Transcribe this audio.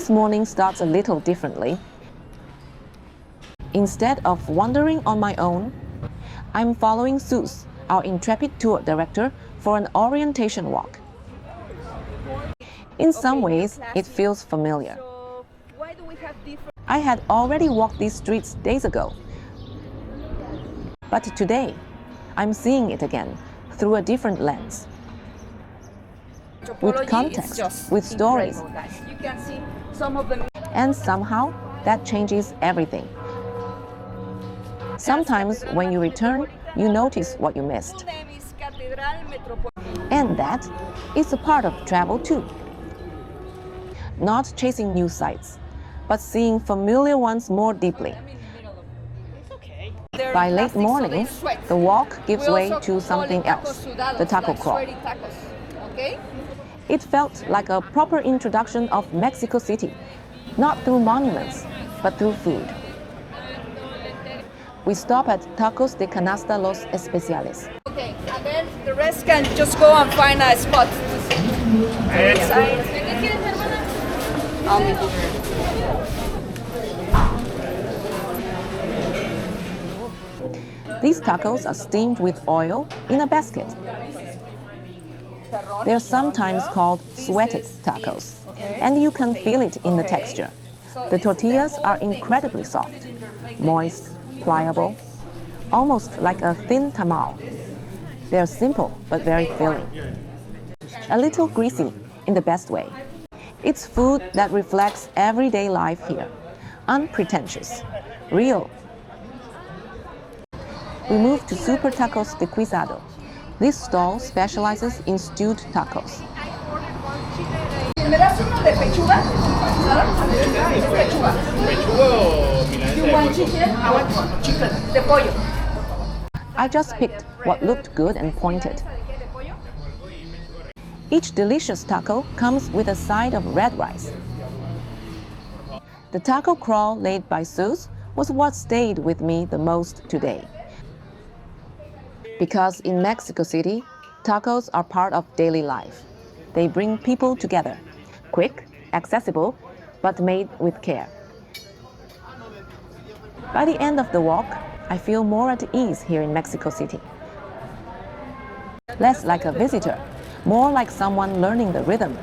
This morning starts a little differently. Instead of wandering on my own, I'm following Sus, our Intrepid Tour director, for an orientation walk. In some ways, it feels familiar. I had already walked these streets days ago. But today, I'm seeing it again through a different lens. With context, with stories. You can see some of them. And somehow, that changes everything. Sometimes when you return, you notice what you missed. And that is a part of travel too. Not chasing new sights, but seeing familiar ones more deeply. By late morning, the walk gives way to something else, the taco crawl. It felt like a proper introduction of Mexico City, not through monuments, but through food. We stop at Tacos de Canasta Los Especiales. Okay, and then the rest can just go and find a spot. These tacos are steamed with oil in a basket. They're sometimes called sweated tacos, and you can feel it in the texture. The tortillas are incredibly soft, moist, pliable, almost like a thin tamal. They're simple but very filling. A little greasy in the best way. It's food that reflects everyday life here. Unpretentious, real. We move to Super Tacos de Cdad. This stall specializes in stewed tacos. I just picked what looked good and pointed. Each delicious taco comes with a side of red rice. The taco crawl laid by Sus was what stayed with me the most today. Because in Mexico City, tacos are part of daily life. They bring people together. Quick, accessible, but made with care. By the end of the walk, I feel more at ease here in Mexico City. Less like a visitor, more like someone learning the rhythm,